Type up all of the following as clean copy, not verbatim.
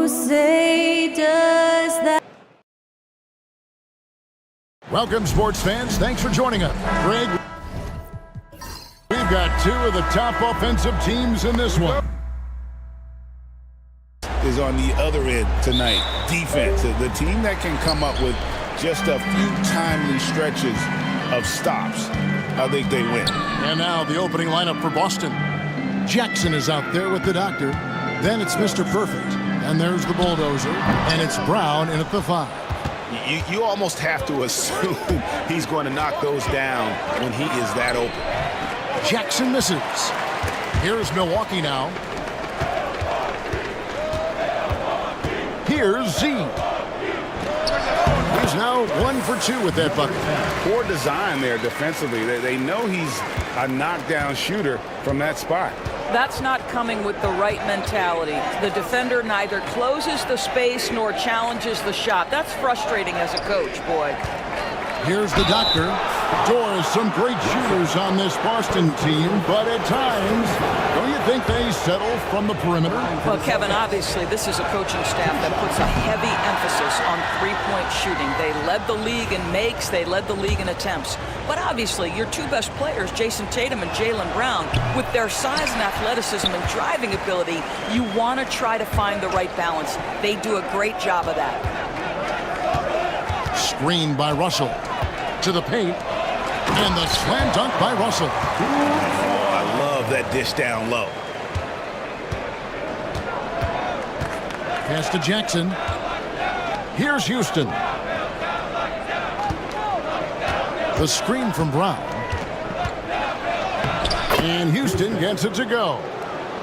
Who say does that? Welcome, sports fans. Thanks for joining us. Greg, we've got two of the top offensive teams in this one. Is on the other end tonight. Defense, the team that can come up with just a few timely stretches of stops. I think they win. And now the opening lineup for Boston. Jackson is out there with the doctor. Then it's Mr. Perfect. And there's the bulldozer. And it's Brown in at the 5. You almost have to assume he's going to knock those down when he is that open. Jackson misses. Here's Milwaukee now. Here's Z. He's now 1 for 2 with that bucket. Poor design there defensively. They know he's a knockdown shooter from that spot. That's not coming with the right mentality. The defender neither closes the space nor challenges the shot. That's frustrating as a coach, boy. Here's the doctor. Doors, some great shooters on this Boston team, but at times, don't you think they settle from the perimeter? Well, Kevin, obviously, this is a coaching staff that puts a heavy emphasis on three-point shooting. They led the league in makes, they led the league in attempts. But obviously, your two best players, Jason Tatum and Jaylen Brown, with their size and athleticism and driving ability, you want to try to find the right balance. They do a great job of that. Screen by Russell. To the paint. And the slam dunk by Russell. Oh, I love that dish down low. Pass to Jackson. Here's Houston. The screen from Brown. And Houston gets it to go.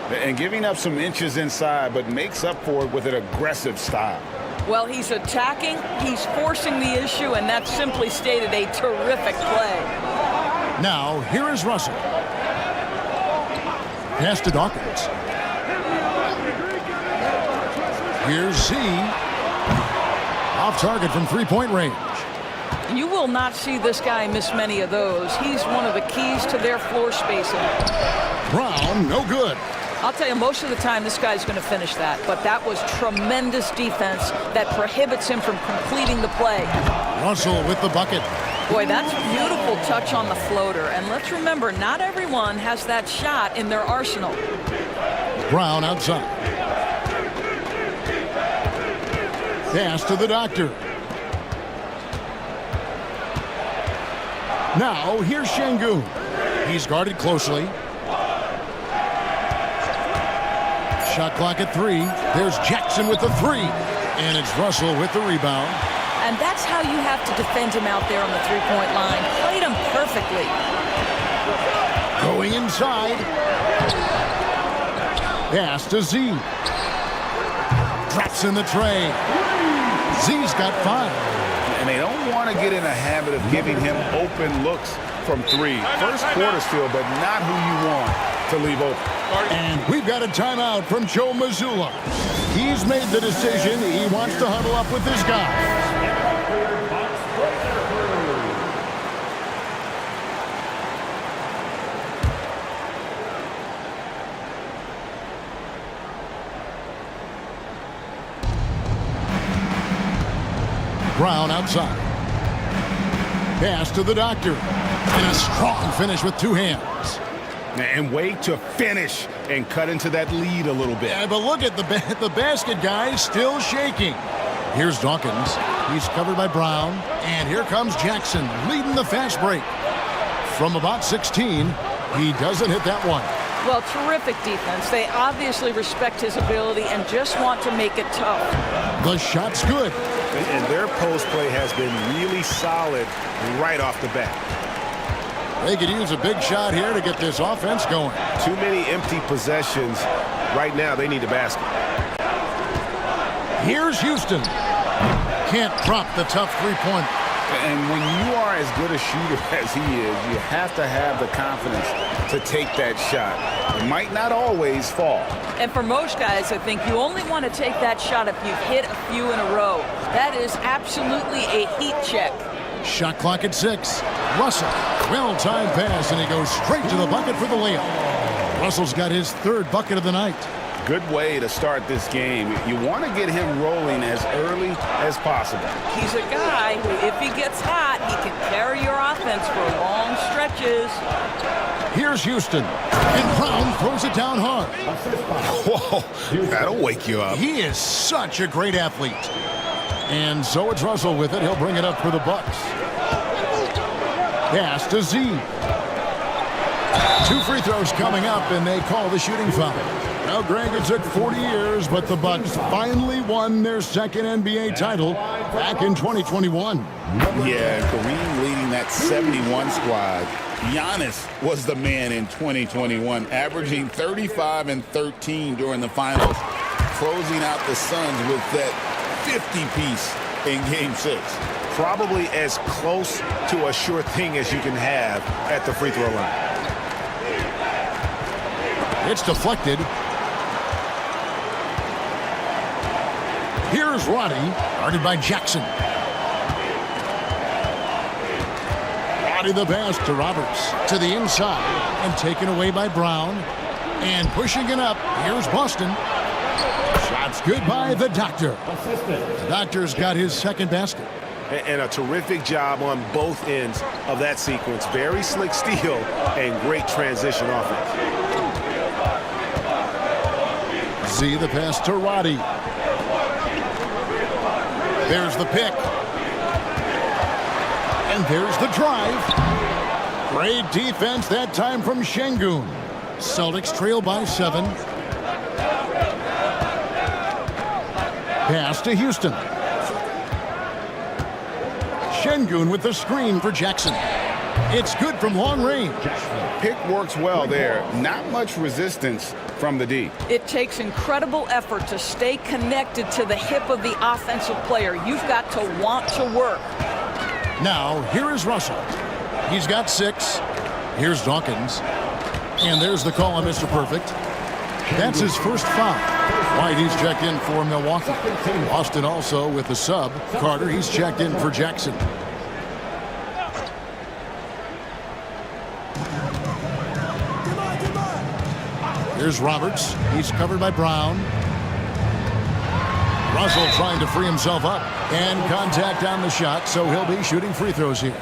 And giving up some inches inside, but makes up for it with an aggressive style. Well, he's attacking, he's forcing the issue, and that's simply stated a terrific play. Now, here is Russell. Pass to Dawkins. Here's Z. Off target from three-point range. You will not see this guy miss many of those. He's one of the keys to their floor spacing. Brown, no good. I'll tell you, most of the time, this guy's going to finish that. But that was tremendous defense that prohibits him from completing the play. Russell with the bucket. Boy, that's a beautiful touch on the floater. And let's remember, not everyone has that shot in their arsenal. Brown outside. Pass to the doctor. Now, here's Şengün. He's guarded closely. Shot clock at 3. There's Jackson with the 3. And it's Russell with the rebound. And that's how you have to defend him out there on the three-point line. Played him perfectly. Going inside. Pass to Z. Drops in the tray. Z's got 5. And they don't want to get in a habit of giving him open looks from 3. First quarter still, but not who you want to leave open. And we've got a timeout from Joe Mazzulla. He's made the decision. He wants to huddle up with his guys. Brown outside. Pass to the doctor. And a strong finish with 2 hands. And way to finish and cut into that lead a little bit. Yeah, but look at the basket guy still shaking. Here's Dawkins. He's covered by Brown. And here comes Jackson leading the fast break. From about 16, he doesn't hit that one. Well, terrific defense. They obviously respect his ability and just want to make it tough. The shot's good. And their post play has been really solid right off the bat. They could use a big shot here to get this offense going. Too many empty possessions. Right now, they need a basket. Here's Houston. Can't drop the tough three-pointer. And when you are as good a shooter as he is, you have to have the confidence to take that shot. It might not always fall. And for most guys, I think you only want to take that shot if you've hit a few in a row. That is absolutely a heat check. Shot clock at 6. Russell, well-timed pass, and he goes straight to the bucket for the layup. Russell's got his 3rd bucket of the night. good way to start this game. You want to get him rolling as early as possible. He's a guy who, if he gets hot, he can carry your offense for long stretches. Here's Houston, and Brown throws it down hard. Whoa, that'll wake you up. He is such a great athlete. And so it's Russell with it. He'll bring it up for the Bucks. Pass to Z. 2 free throws coming up, and they call the shooting foul. Now, Greg, it took 40 years, but the Bucks finally won their second NBA title back in 2021. Yeah, Kareem leading that 71 squad. Giannis was the man in 2021, averaging 35 and 13 during the finals, closing out the Suns with that 50-piece in Game 6. Probably as close to a sure thing as you can have at the free throw line. It's deflected. Here's Roddy, guarded by Jackson. Roddy the pass to Roberts, to the inside, and taken away by Brown. And pushing it up, here's Boston. Shots good by the Doctor. The Doctor's got his second basket. And a terrific job on both ends of that sequence. Very slick steal and great transition offense. Z the pass to Roddy. There's the pick. And there's the drive. Great defense that time from Şengün. Celtics trail by 7. Pass to Houston. Şengün with the screen for Jackson. It's good from long range. Pick works well there. Not much resistance from the D. It takes incredible effort to stay connected to the hip of the offensive player. You've got to want to work. Now, here is Russell. He's got 6. Here's Dawkins. And there's the call on Mr. Perfect. That's his first foul. White, he's checked in for Milwaukee. Boston also with the sub. Carter, he's checked in for Jackson. Here's Roberts. He's covered by Brown. Russell trying to free himself up. And contact on the shot, so he'll be shooting free throws here.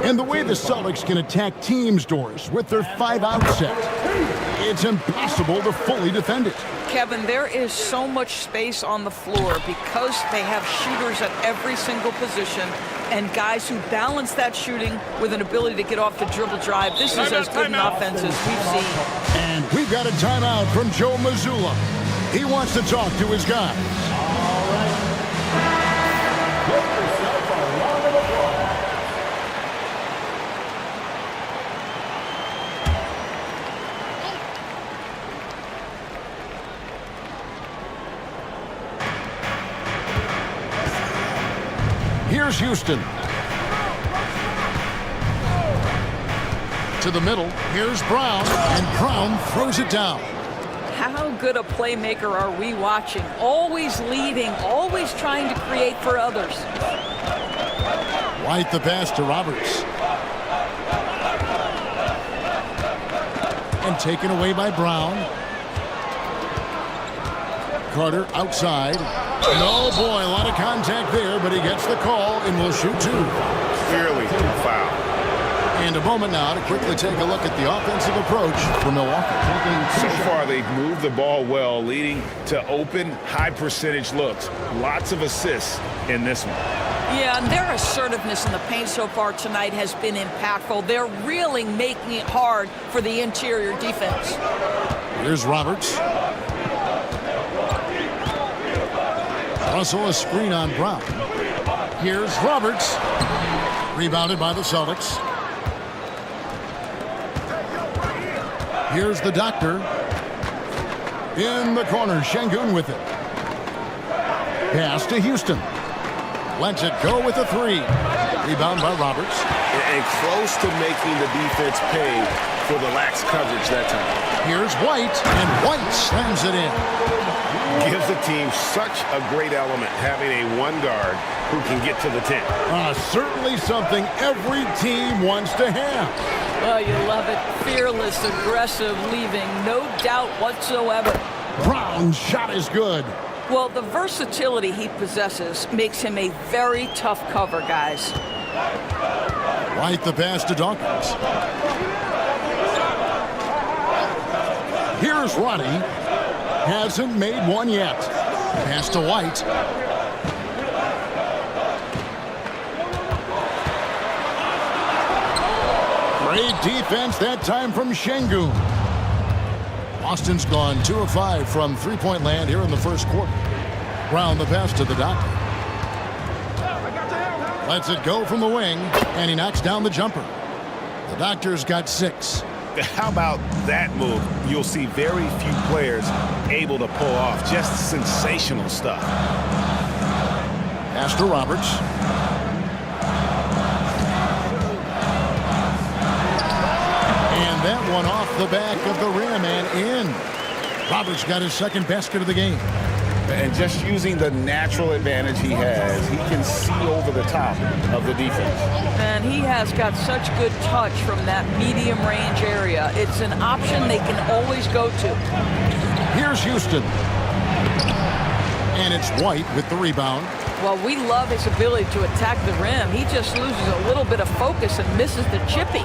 And the way the Celtics can attack teams' doors with their 5-out set, it's impossible to fully defend it. Kevin, there is so much space on the floor because they have shooters at every single position and guys who balance that shooting with an ability to get off the dribble drive. This is as good an offense as we've seen. And we've got a timeout from Joe Mazzulla. He wants to talk to his guys. All right. Give yourself a round of applause. Here's Houston. To the middle. Here's Brown. And Brown throws it down. How good a playmaker are we watching? Always leading, always trying to create for others. White the pass to Roberts. And taken away by Brown. Carter outside. Oh boy, a lot of contact there, but he gets the call and will shoot 2. Clearly a foul. And a moment now to quickly take a look at the offensive approach for Milwaukee. So far, they've moved the ball well, leading to open, high-percentage looks. Lots of assists in this one. Yeah, and their assertiveness in the paint so far tonight has been impactful. They're really making it hard for the interior defense. Here's Roberts. Russell a screen on Brown. Here's Roberts. Rebounded by the Celtics. Here's the Doctor. In the corner, Şengün with it. Pass to Houston. Lets it go with a 3. Rebound by Roberts. And close to making the defense pay for the lax coverage that time. Here's White, and White slams it in. Gives the team such a great element having a one guard who can get to the 10. Certainly something every team wants to have. Oh, you love it. Fearless, aggressive, leaving no doubt whatsoever. Brown's shot is good. Well, the versatility he possesses makes him a very tough cover, guys. White the pass to Dawkins. Here's Ronnie. Hasn't made one yet. Pass to White. Great defense that time from Şengün. Boston's gone 2 of 5 from three-point land here in the first quarter. Brown the pass to the Doctor. Lets it go from the wing, and he knocks down the jumper. The Doctor's got 6. How about that move? You'll see very few players able to pull off just sensational stuff. Pass to Roberts. And that one off the back of the rim and in. Roberts got his second basket of the game. And just using the natural advantage he has, he can see over the top of the defense. And he has got such good touch from that medium range area. It's an option they can always go to. Here's Houston. And it's White with the rebound. Well, we love his ability to attack the rim. He just loses a little bit of focus and misses the chippy.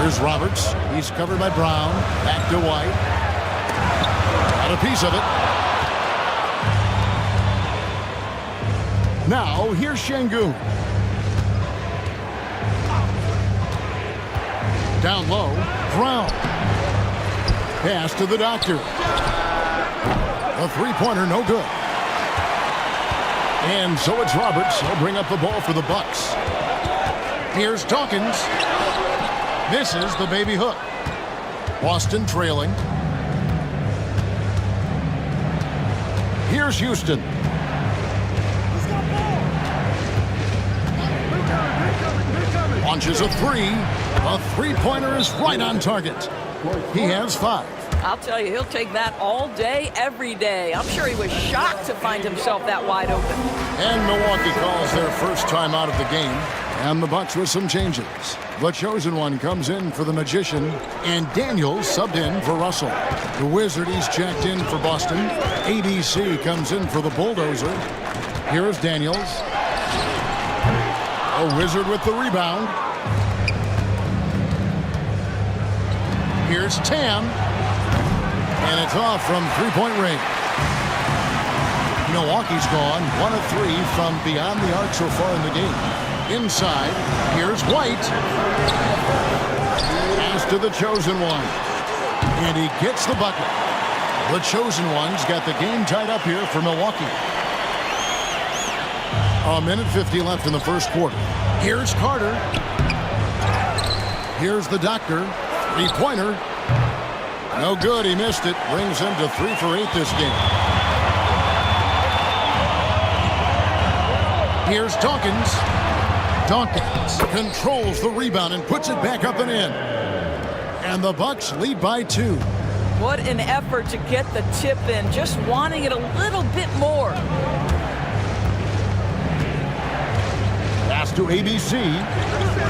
Here's Roberts. He's covered by Brown. Back to White. Got a piece of it. Now, here's Şengün. Down low, Brown. Pass to the Doctor. A three-pointer, no good. And so it's Roberts. He'll bring up the ball for the Bucks. Here's Dawkins. Misses the baby hook. Boston trailing. Here's Houston. Launches a three. A three-pointer is right on target. He has 5. I'll tell you, he'll take that all day, every day. I'm sure he was shocked to find himself that wide open. And Milwaukee calls their first time out of the game. And the Bucks with some changes. The chosen one comes in for the Magician, and Daniels subbed in for Russell. The Wizard, he's checked in for Boston. ADC comes in for the Bulldozer. Here's Daniels. A Wizard with the rebound. Here's Tam. And it's off from three-point range. Milwaukee's gone 1 of 3 from beyond the arc so far in the game. Inside, here's White. Pass to the chosen one. And he gets the bucket. The chosen one's got the game tied up here for Milwaukee. 1:50 left in the first quarter. Here's Carter. Here's the Doctor. Three-pointer. No good. He missed it. Brings him to 3 for 8 this game. Here's Dawkins. Dawkins controls the rebound and puts it back up and in. And the Bucks lead by 2. What an effort to get the tip in, just wanting it a little bit more. Pass to ABC.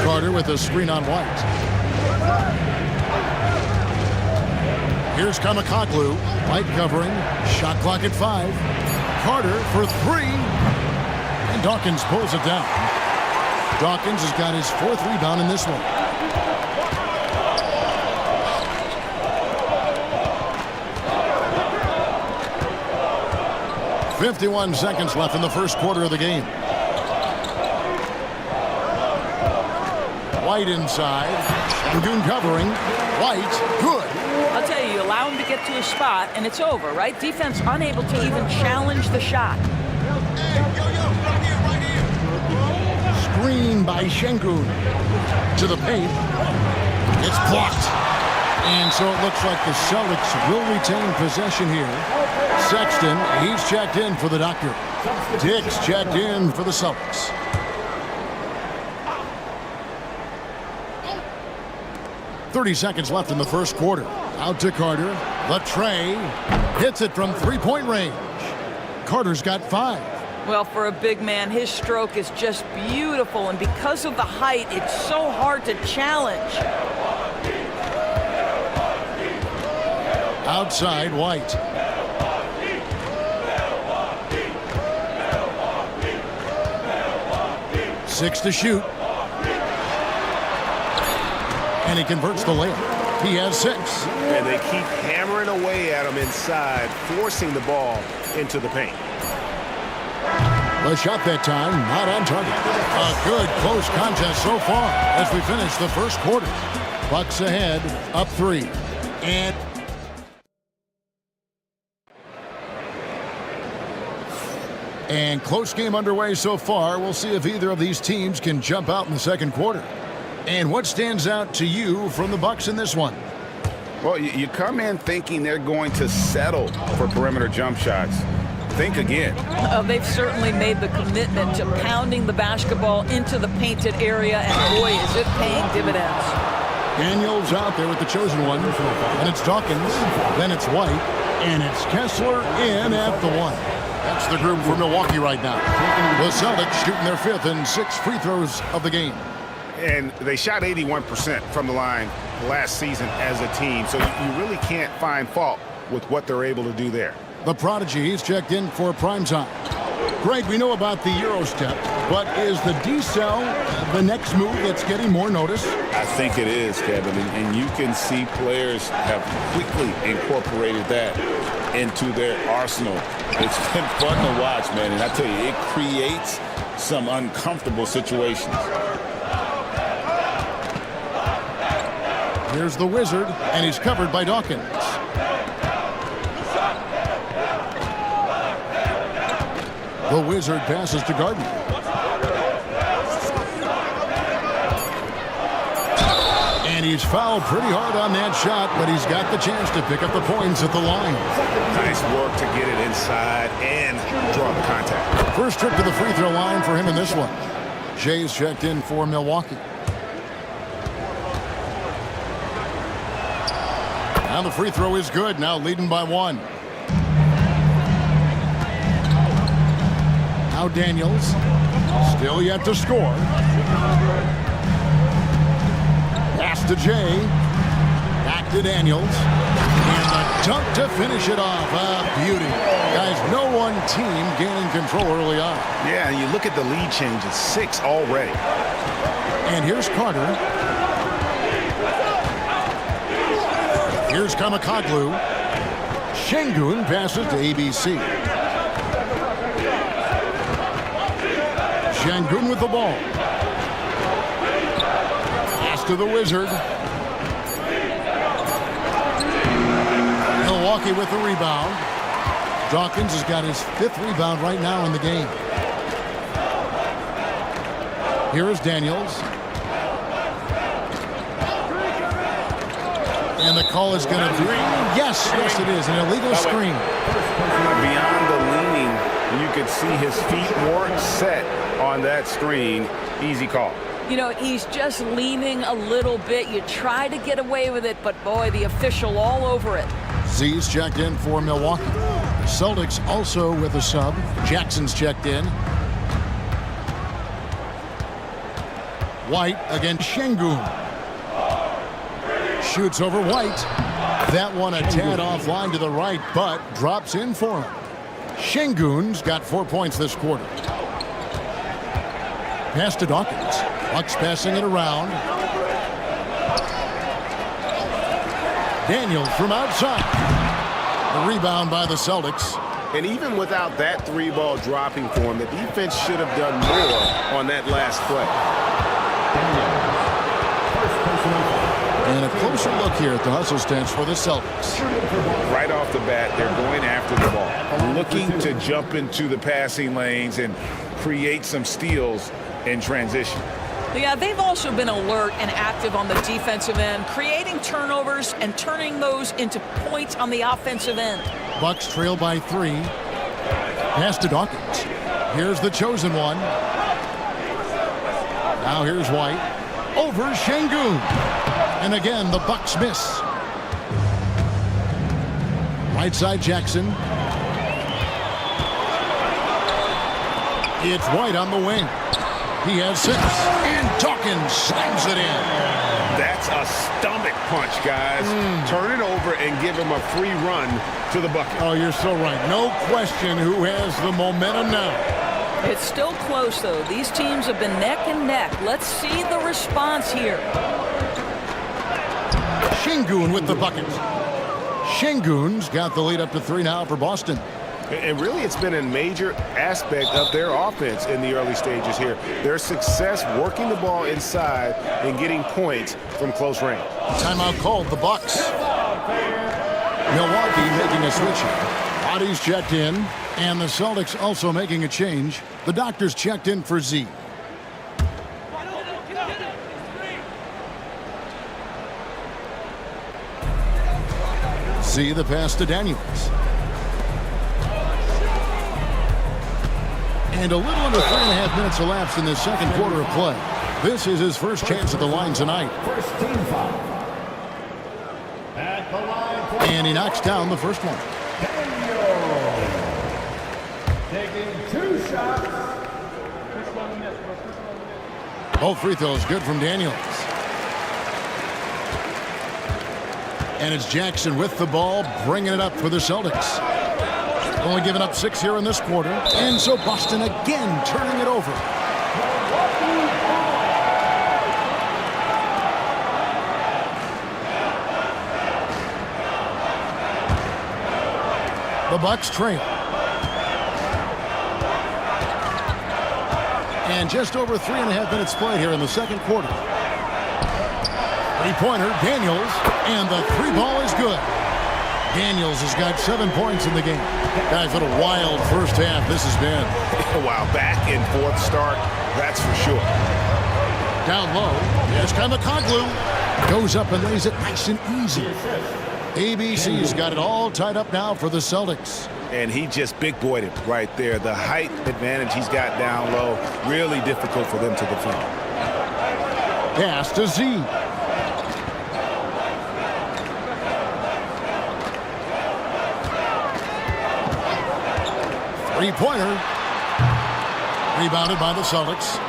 Carter with a screen on White. Here's Kamakoglu. White covering. Shot clock at 5. Carter for 3. And Dawkins pulls it down. Dawkins has got his 4th rebound in this one. .51 seconds left in the first quarter of the game. White inside. Şengün covering. White, good. I'll tell you, you allow him to get to a spot, and it's over, right? Defense unable to even challenge the shot. Screen by Şengün. To the paint. It's blocked. And so it looks like the Celtics will retain possession here. Sexton, he's checked in for the Doctor. Dix checked in for the Celtics. .30 left in the first quarter. Out to Carter. The tray. Hits it from three-point range. Carter's got 5. Well, for a big man, his stroke is just beautiful, and because of the height, it's so hard to challenge. Outside, White. Six to shoot. And he converts the layup. He has 6. And they keep hammering away at him inside, forcing the ball into the paint. The shot that time, not on target. A good close contest so far as we finish the first quarter. Bucks ahead, up 3. And close game underway so far. We'll see if either of these teams can jump out in the second quarter. And what stands out to you from the Bucks in this one? Well, you come in thinking they're going to settle for perimeter jump shots. Think again. They've certainly made the commitment to pounding the basketball into the painted area, and boy, is it paying dividends. Daniels out there with the chosen one, and it's Dawkins, then it's White, and it's Kessler in at the 1. That's the group for Milwaukee right now. The Celtics shooting their 5th and 6th free throws of the game. And they shot 81% from the line last season as a team, so you really can't find fault with what they're able to do there. The prodigy, he's checked in for prime time. Greg, we know about the Euro step, but is the D-cell the next move that's getting more notice? I think it is, Kevin, and you can see players have quickly incorporated that into their arsenal. It's been fun to watch, man, and I tell you, it creates some uncomfortable situations. Here's the Wizard, and he's covered by Dawkins. The Wizard passes to Gardner. And he's fouled pretty hard on that shot, but he's got the chance to pick up the points at the line. Nice work to get it inside and draw the contact. First trip to the free throw line for him in this one. Jay's checked in for Milwaukee. Now the free throw is good, now leading by 1. Now Daniels, still yet to score. Pass to Jay, back to Daniels, and a dunk to finish it off. Beauty. Guys, no one team gaining control early on. Yeah, and you look at the lead changes, 6 already. And here's Carter. Here's Kamakoglu. Şengün passes to ABC. Şengün with the ball. Pass to the Wizard. Milwaukee with the rebound. Dawkins has got his 5th rebound right now in the game. Here is Daniels. And the call is going to be, yes, it is, an illegal screen. Beyond the leaning, you could see his feet weren't set on that screen. Easy call. You know, he's just leaning a little bit. You try to get away with it, but boy, the official all over it. Z's checked in for Milwaukee. Celtics also with a sub. Jackson's checked in. White against Şengün. Shoots over White. That one a tad offline to the right, but drops in for him. Şengün's got 4 points this quarter. Pass to Dawkins. Bucks passing it around. Daniels from outside. The rebound by the Celtics. And even without that 3-ball dropping for him, the defense should have done more on that last play. And a closer look here at the hustle stance for the Celtics. Right off the bat, they're going after the ball, looking to jump into the passing lanes and create some steals in transition. Yeah, they've also been alert and active on the defensive end, creating turnovers and turning those into points on the offensive end. Bucks trail by 3. Pass to Dawkins. Here's the chosen one. Now here's White. Over Şengün. And again, the Bucks miss. Right side Jackson. It's White on the wing. He has 6. And Dawkins slams it in. That's a stomach punch, guys. Turn it over and give him a free run to the bucket. Oh, you're so right. No question who has the momentum now. It's still close, though. These teams have been neck and neck. Let's see the response here. Şengün with the bucket. Şengün's got the lead up to 3 now for Boston. And really, it's been a major aspect of their offense in the early stages here. Their success working the ball inside and getting points from close range. Timeout called, the Bucks. Milwaukee making a switch here. Bodies checked in, and the Celtics also making a change. The doctors checked in for Z. Z, the pass to Daniels. And a little under 3.5 minutes elapsed in the second quarter of play. This is his first chance at the line tonight. And he knocks down the first one. Taking 2 shots. Both free throws good from Daniels. And it's Jackson with the ball, bringing it up for the Celtics. Only giving up 6 here in this quarter. And so Boston again turning it over. The Bucks trail. And just over 3.5 minutes played here in the second quarter. Three-pointer, Daniels, and the 3 ball is good. Daniels has got 7 points in the game. Guys, what a wild first half this has been. Wow, back and forth start, that's for sure. Down low, here's Kamakoglu. Goes up and lays it nice and easy. ABC's got it all tied up now for the Celtics. And he just big-boyed it right there. The height advantage he's got down low, really difficult for them to defend. Pass to Z. Three-pointer. Rebounded by the Celtics.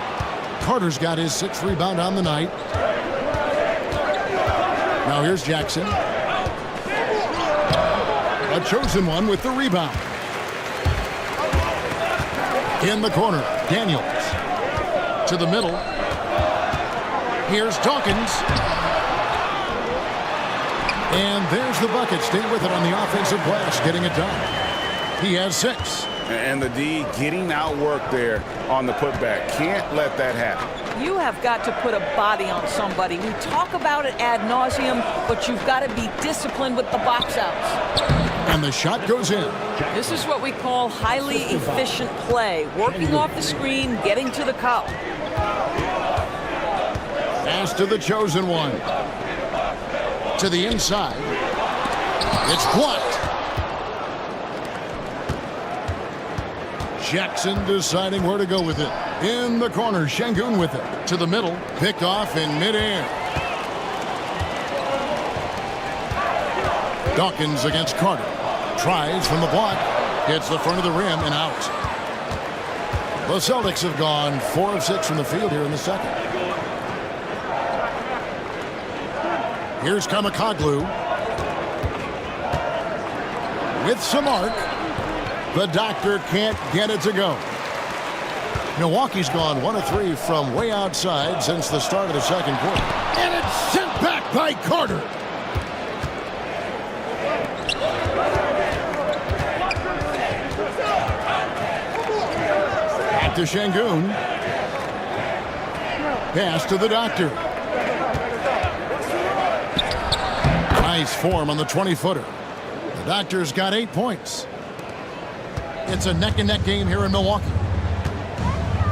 Carter's got his 6th rebound on the night. Now here's Jackson. A chosen one with the rebound. In the corner, Daniels. To the middle. Here's Dawkins. And there's the bucket. Stay with it on the offensive glass, getting it done. He has 6. And the D getting outworked there on the putback. Can't let that happen. You have got to put a body on somebody. We talk about it ad nauseum, but you've got to be disciplined with the box outs. And the shot goes in. This is what we call highly efficient play. Working off the screen, getting to the cup. Pass to the chosen one. To the inside. It's blocked. Jackson deciding where to go with it. In the corner, Şengün with it. To the middle, picked off in midair. Dawkins against Carter. Tries from the block. Hits the front of the rim and out. The Celtics have gone 4 of 6 from the field here in the second. Here's Kamakoglu. With some arc. The doctor can't get it to go. Milwaukee's gone 1 of 3 from way outside since the start of the second quarter. And it's sent back by Carter. Back to Şengün. Pass to the doctor. Nice form on the 20-footer. The doctor's got 8 points. It's a neck-and-neck game here in Milwaukee.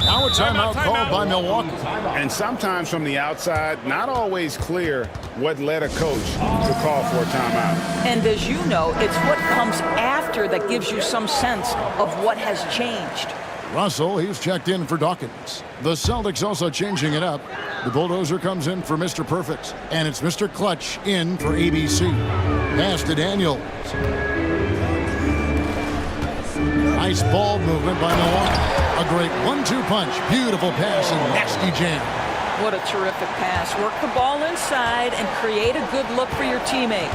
Now a timeout called by Milwaukee. And sometimes from the outside, not always clear what led a coach to call for a timeout. And as you know, it's what comes after that gives you some sense of what has changed. Russell, he's checked in for Dawkins. The Celtics also changing it up. The Bulldozer comes in for Mr. Perfect, and it's Mr. Clutch in for ABC. Pass to Daniels. Nice ball movement by Milwaukee. A great 1-2 punch. Beautiful pass and nasty jam. What a terrific pass. Work the ball inside and create a good look for your teammate.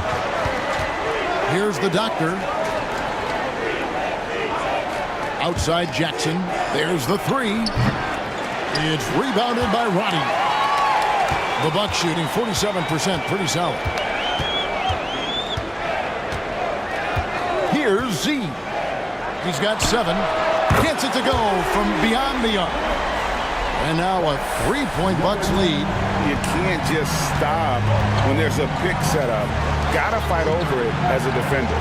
Here's the doctor. Outside Jackson. There's the three. It's rebounded by Roddy. The Bucks shooting 47%. Pretty solid. Here's Z. He's got 7. Gets it to go from beyond the arc. And now a 3-point Bucks lead. You can't just stop when there's a pick set up. Gotta fight over it as a defender.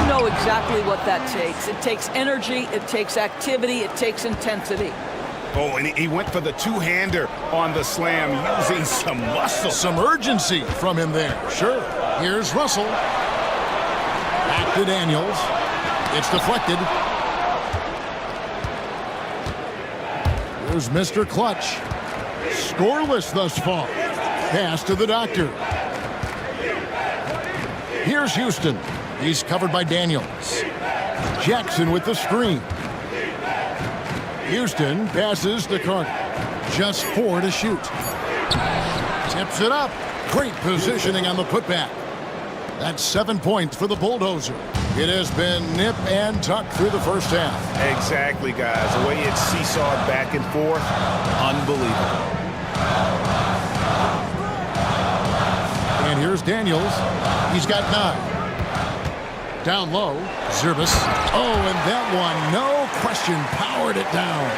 You know exactly what that takes. It takes energy, it takes activity, it takes intensity. Oh, and he went for the two-hander on the slam using some muscle. Some urgency from him there. Sure. Here's Russell. Back to Daniels. It's deflected. Here's Mr. Clutch. Scoreless thus far. Pass to the doctor. Here's Houston. He's covered by Daniels. Jackson with the screen. Houston passes to Carter. Just 4 to shoot. Tips it up. Great positioning on the putback. That's 7 points for the Bulldozer. It has been nip and tuck through the first half. Exactly, guys. The way it's seesawed back and forth, unbelievable. And here's Daniels. He's got 9. Down low, Zerbis. Oh, and that one, no question, powered it down.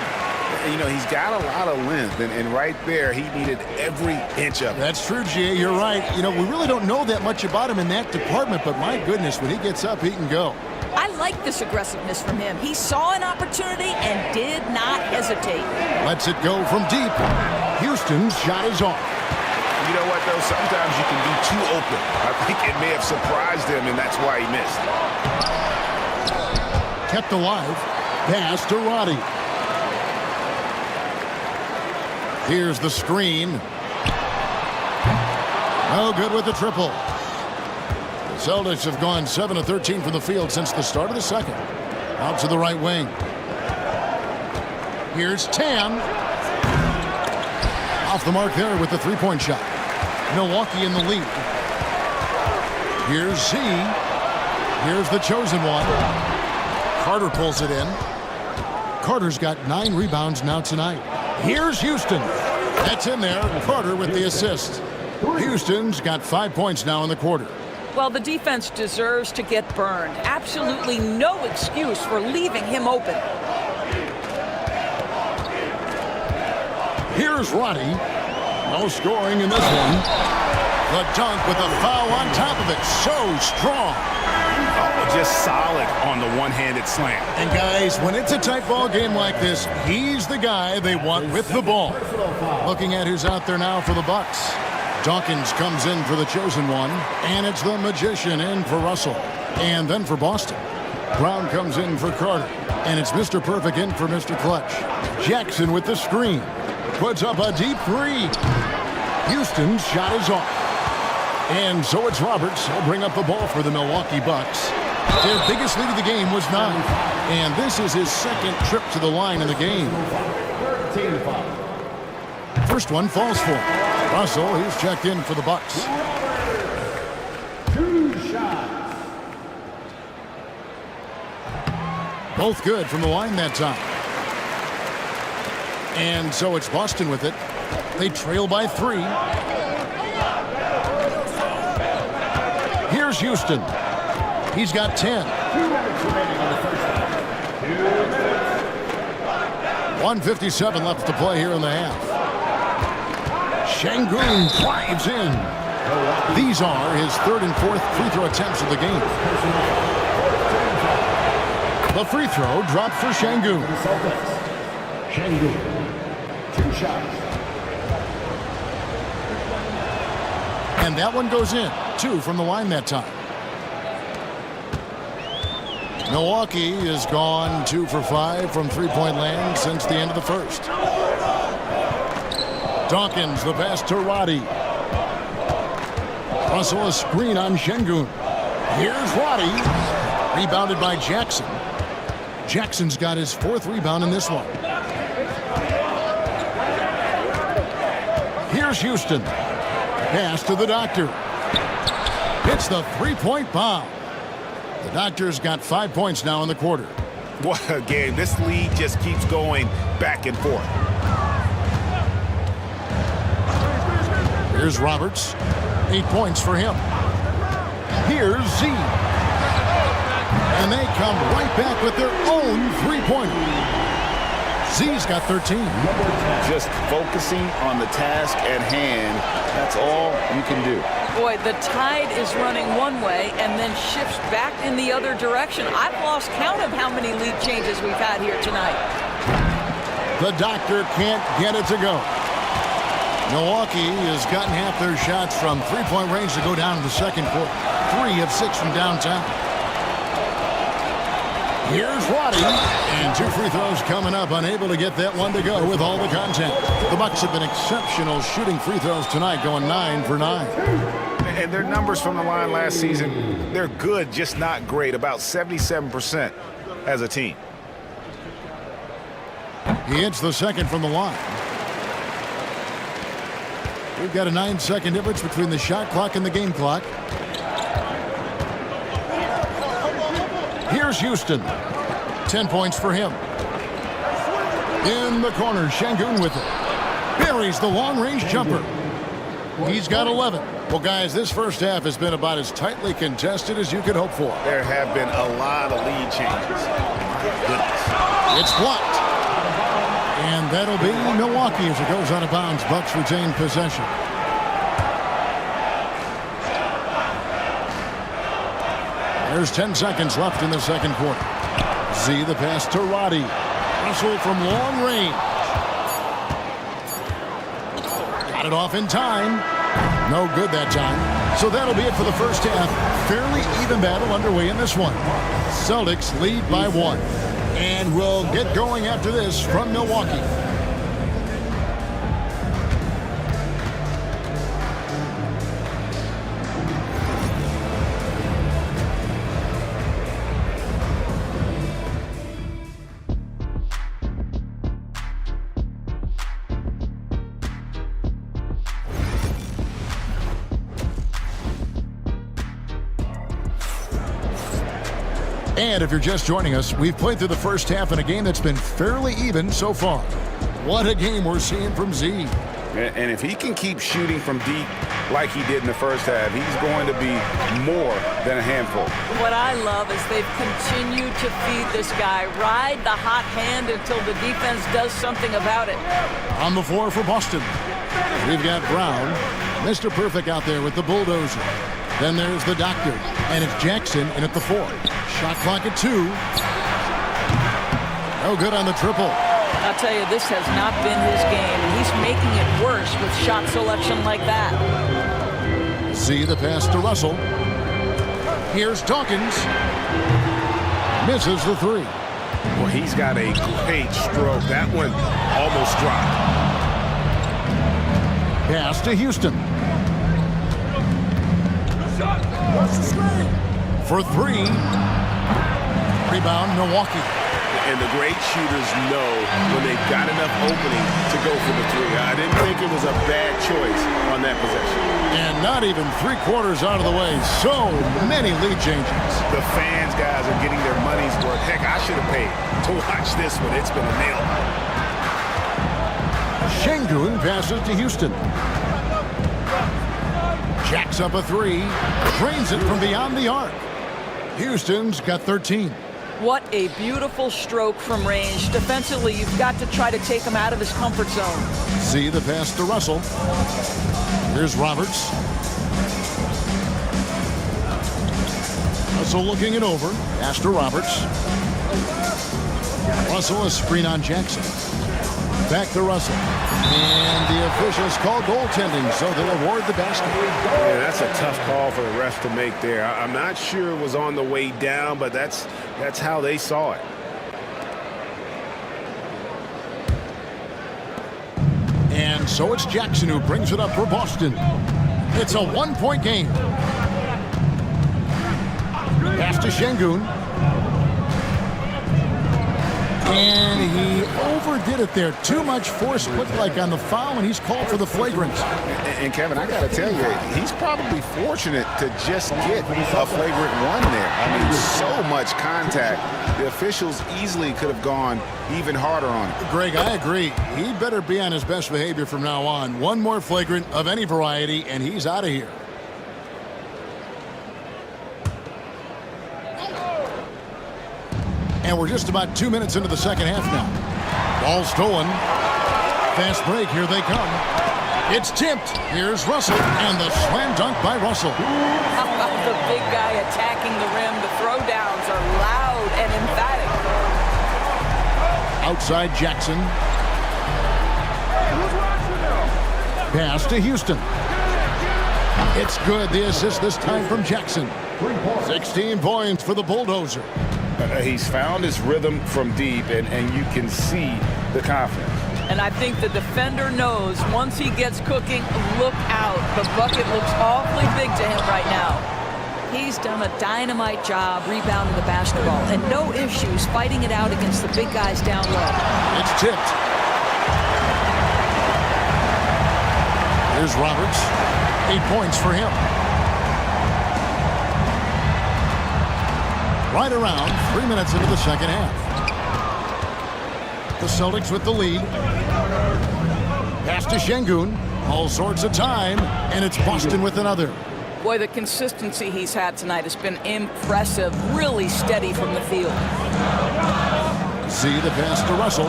You know, he's got a lot of length, and right there, he needed every inch of it. That's true, Jay. You're right. You know, we really don't know that much about him in that department, but my goodness, when he gets up, he can go. I like this aggressiveness from him. He saw an opportunity and did not hesitate. Lets it go from deep. Houston's shot is off. You know what, though? Sometimes you can be too open. I think it may have surprised him, and that's why he missed. Kept alive. Pass to Roddy. Here's the screen. No good with the triple. The Celtics have gone 7 of 13 from the field since the start of the second. Out to the right wing. Here's Tam. Off the mark there with the three-point shot. Milwaukee in the lead. Here's Z. Here's the chosen one. Carter pulls it in. Carter's got 9 rebounds now tonight. Here's Houston. That's in there. Carter with the assist. Houston's got 5 points now in the quarter. Well, the defense deserves to get burned. Absolutely no excuse for leaving him open. Here's Roddy. No scoring in this one. The dunk with a foul on top of it. So strong. Oh, just solid on the one-handed slam. And guys, when it's a tight ball game like this, he's the guy they want with the ball. Looking at who's out there now for the Bucks. Dawkins comes in for the chosen one, and it's the magician in for Russell. And then for Boston, Brown comes in for Carter, and it's Mr. Perfect in for Mr. Clutch. Jackson with the screen. Puts up a deep 3. Houston's shot is off. And so it's Roberts. He'll bring up the ball for the Milwaukee Bucks. Their biggest lead of the game was 9. And this is his second trip to the line in the game. First one falls for him. Russell, he's checked in for the Bucks. 2 shots. Both good from the line that time. And so it's Boston with it. They trail by 3. Here's Houston. He's got 10. 2 minutes remaining in the first half. 2 minutes. 1:57 left to play here in the half. Şengün drives in. These are his 3rd and 4th free throw attempts of the game. The free throw dropped for Şengün. Şengün. 2 shots. And that one goes in. 2 from the line that time. Milwaukee has gone 2 for 5 from three-point land since the end of the first. Dawkins, the pass to Roddy. Russell, a screen on Şengün. Here's Roddy. Rebounded by Jackson. Jackson's got his 4th rebound in this one. Here's Houston. Pass to the Doctor. Hits the three-point bomb. The Doctor's got 5 points now in the quarter. What a game. This lead just keeps going back and forth. Here's Roberts. 8 points for him. Here's Z. And they come right back with their own three-pointer. Z's got 13. Just focusing on the task at hand. That's all you can do. Boy, the tide is running one way and then shifts back in the other direction. I've lost count of how many lead changes we've had here tonight. The Doctor can't get it to go. Milwaukee has gotten half their shots from three-point range to go down in the second quarter. 3 of 6 from downtown. Here's Roddy. And 2 free throws coming up. Unable to get that one to go with all the contact. The Bucks have been exceptional shooting free throws tonight, going 9 for 9. And their numbers from the line last season, they're good, just not great. About 77% as a team. He hits the second from the line. We've got a 9-second difference between the shot clock and the game clock. Here's Houston. 10 points for him. In the corner, Şengün with it. Buries the long-range jumper. He's got 11. Well, guys, this first half has been about as tightly contested as you could hope for. There have been a lot of lead changes. Goodness. It's blocked. And that'll be Milwaukee as it goes out of bounds. Bucks retain possession. There's 10 seconds left in the second quarter. Z, the pass to Roddy. Russell from long range. Got it off in time. No good that time. So that'll be it for the first half. Fairly even battle underway in this one. Celtics lead by 1. And we'll get going after this from Milwaukee. And if you're just joining us, we've played through the first half in a game that's been fairly even so far. What a game we're seeing from Z. And if he can keep shooting from deep like he did in the first half, he's going to be more than a handful. What I love is they've continued to feed this guy. Ride the hot hand until the defense does something about it. On the floor for Boston, we've got Brown, Mr. Perfect out there with the bulldozer. Then there's the Doctor, and it's Jackson in at the 4. Shot clock at 2. No good on the triple. I'll tell you, this has not been his game. He's making it worse with shot selection like that. See the pass to Russell. Here's Dawkins. Misses the 3. Well, he's got a great stroke. That one almost dropped. Pass to Houston. For 3. Rebound, Milwaukee. And the great shooters know when they've got enough opening to go for the 3. I didn't think it was a bad choice on that possession. And not even 3/4 out of the way. So many lead changes. The fans, guys, are getting their money's worth. Heck, I should have paid to watch this one. It's been a nail. Şengün passes to Houston. Jacks up a 3. Drains it from beyond the arc. Houston's got 13. What a beautiful stroke from range. Defensively, you've got to try to take him out of his comfort zone. See the pass to Russell. Here's Roberts. Russell looking it over. Pass to Roberts. Russell, a screen on Jackson. Back to Russell. And the officials call goaltending, so they'll award the basket. Yeah, that's a tough call for the ref to make there. I'm not sure it was on the way down, but that's how they saw it. And so it's Jackson who brings it up for Boston. It's a 1-point game. Pass to Şengün. And he overdid it there. Too much force put like on the foul, and he's called for the flagrant. And Kevin, I got to tell you, he's probably fortunate to just get a flagrant one there. I mean, so much contact. The officials easily could have gone even harder on it. Greg, I agree. He better be on his best behavior from now on. One more flagrant of any variety, and he's out of here. And we're just about 2 minutes into the second half now. Ball stolen. Fast break. Here they come. It's tipped. Here's Russell. And the slam dunk by Russell. How about the big guy attacking the rim? The throwdowns are loud and emphatic. Outside Jackson. Pass to Houston. It's good. The assist this time from Jackson. 16 points for the Bulldozer. He's found his rhythm from deep, and you can see the confidence. And I think the defender knows once he gets cooking, look out. The bucket looks awfully big to him right now. He's done a dynamite job rebounding the basketball, and no issues fighting it out against the big guys down low. It's tipped. Here's Roberts. 8 points for him. Right around 3 minutes into the second half. The Celtics with the lead. Pass to Şengün. All sorts of time, and it's Boston with another. Boy, the consistency he's had tonight has been impressive. Really steady from the field. See the pass to Russell.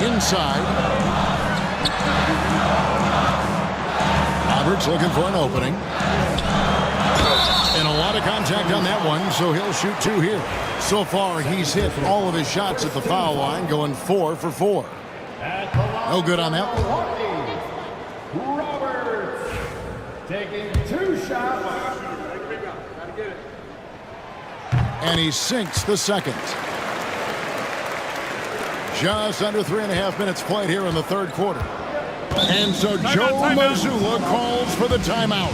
Inside. Roberts looking for an opening. And a lot of contact on that one, so he'll shoot 2 here. So far, he's hit all of his shots at the foul line, going 4 for 4. No good on that one. Roberts taking 2 shots. And he sinks the second. Just under 3.5 minutes played here in the third quarter. And so Joe Mazzulla calls for the timeout.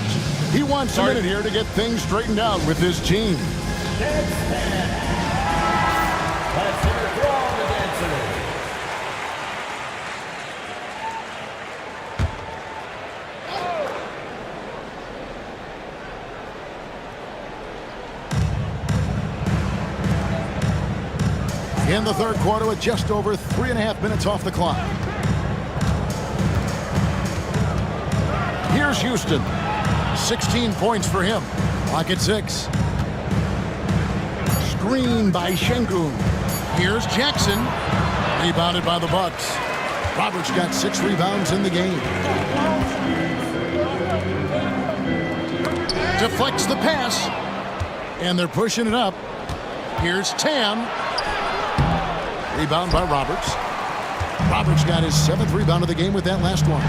He wants a minute here to get things straightened out with his team. Let's hear it for all the dancers. In the third quarter with just over 3.5 minutes off the clock. Here's Houston. 16 points for him. Clock at 6. Screen by Şengün. Here's Jackson. Rebounded by the Bucks. Roberts got 6 rebounds in the game. Deflects the pass. And they're pushing it up. Here's Tam. Rebound by Roberts. Roberts got his 7th rebound of the game with that last one.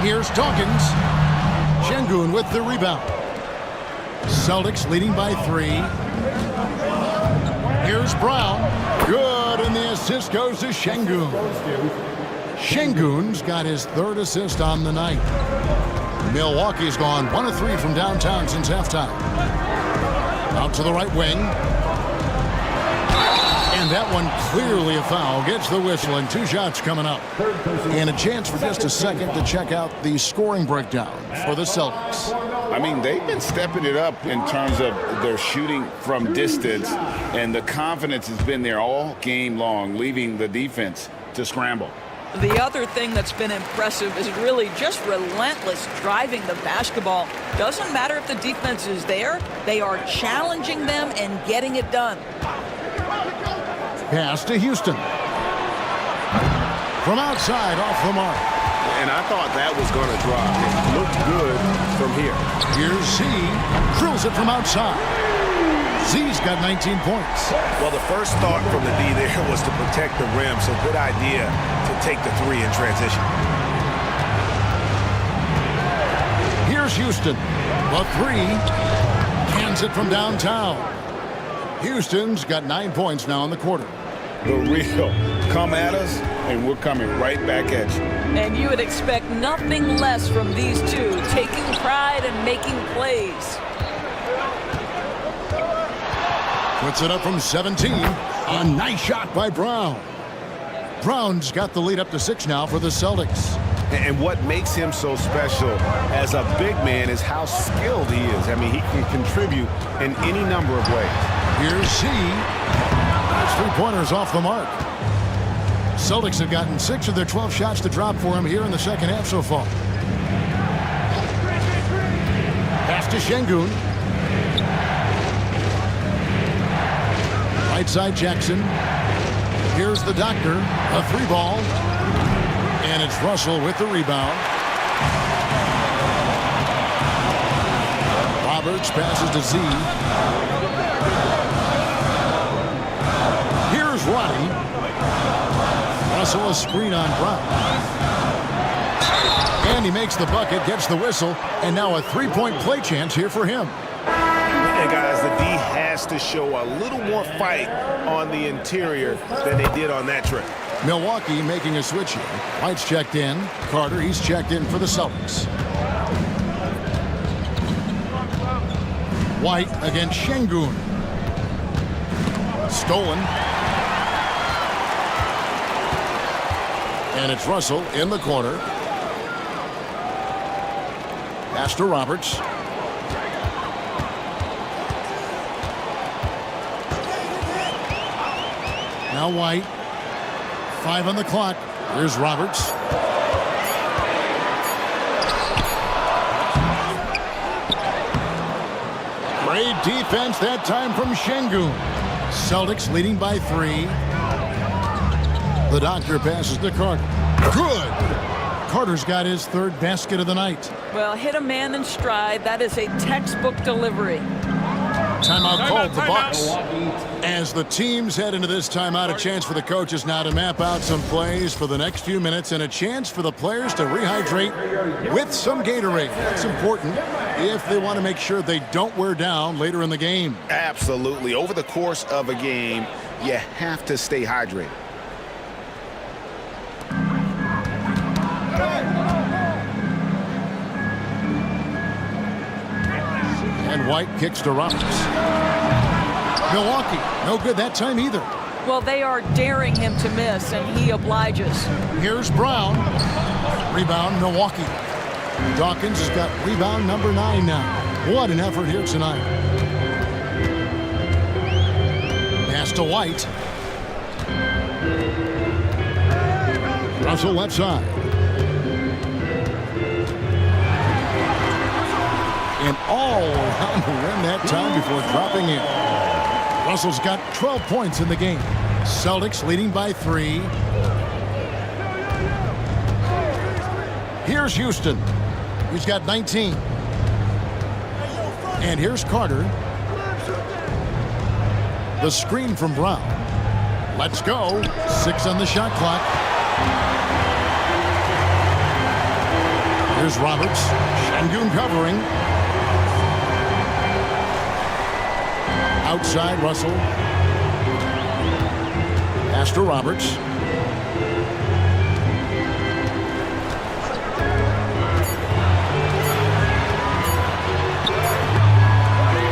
Here's Dawkins. Şengün with the rebound. Celtics leading by 3. Here's Brown. Good, and the assist goes to Şengün. Şengün's got his 3rd assist on the night. Milwaukee's gone 1 of 3 from downtown since halftime. Out to the right wing. And that one clearly a foul. Gets the whistle, and 2 shots coming up. And a chance for just a second to check out the scoring breakdown for the Celtics. I mean, they've been stepping it up in terms of their shooting from distance, and the confidence has been there all game long, leaving the defense to scramble. The other thing that's been impressive is really just relentless driving the basketball. Doesn't matter if the defense is there, they are challenging them and getting it done. Pass to Houston. From outside, off the mark. And I thought that was going to drop. It looked good from here. Here's Z. Drills it from outside. Z's got 19 points. Well, the first thought from the D there was to protect the rim, so good idea to take the three in transition. Here's Houston. The three. Cans it from downtown. Houston's got 9 points now in the quarter. The real. Come at us, and we're coming right back at you. And you would expect nothing less from these two, taking pride and making plays. Puts it up from 17. A nice shot by Brown. Brown's got the lead up to 6 now for the Celtics. And what makes him so special as a big man is how skilled he is. I mean, he can contribute in any number of ways. Here's C. That's 3-pointers off the mark. Celtics have gotten 6 of their 12 shots to drop for him here in the second half so far. Pass to Şengün. Right side Jackson. Here's the doctor. A 3-ball. And it's Russell with the rebound. Roberts passes to Z. Here's Roddy. Russell a screen on Brown. And he makes the bucket, gets the whistle, and now a 3-point play chance here for him. And guys, the D has to show a little more fight on the interior than they did on that trip. Milwaukee making a switch here. White's checked in. Carter, he's checked in for the Celtics. White against Şengün. Stolen. And it's Russell in the corner. Pass to Roberts. Now White. 5 on the clock. Here's Roberts. Great defense that time from Şengün. Celtics leading by 3. The doctor passes to Carter. Good. Carter's got his 3rd basket of the night. Well, hit a man in stride. That is a textbook delivery. Timeout called the Bucks. As the teams head into this timeout, a chance for the coaches now to map out some plays for the next few minutes and a chance for the players to rehydrate with some Gatorade. That's important if they want to make sure they don't wear down later in the game. Absolutely. Over the course of a game, you have to stay hydrated. And White kicks to Roberts. Milwaukee, no good that time either. Well, they are daring him to miss, and he obliges. Here's Brown. Rebound, Milwaukee. Dawkins has got rebound number 9 now. What an effort here tonight. Pass to White. Russell left side. And all around the rim that time before dropping in. Russell's got 12 points in the game. Celtics leading by 3. Here's Houston. He's got 19. And here's Carter. The screen from Brown. Let's go. 6 on the shot clock. Here's Roberts. Şengün covering. Outside, Russell. Pass to Roberts.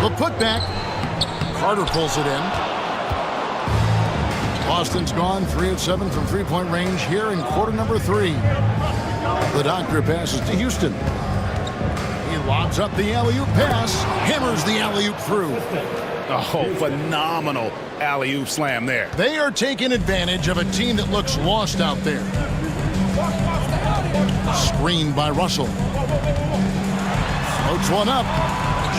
The putback. Carter pulls it in. Boston's gone 3 of 7 from 3-point range here in quarter number 3. The doctor passes to Houston. He lobs up the alley-oop pass. Hammers the alley-oop through. Oh, phenomenal alley-oop slam there. They are taking advantage of a team that looks lost out there. Screened by Russell. Floats one up.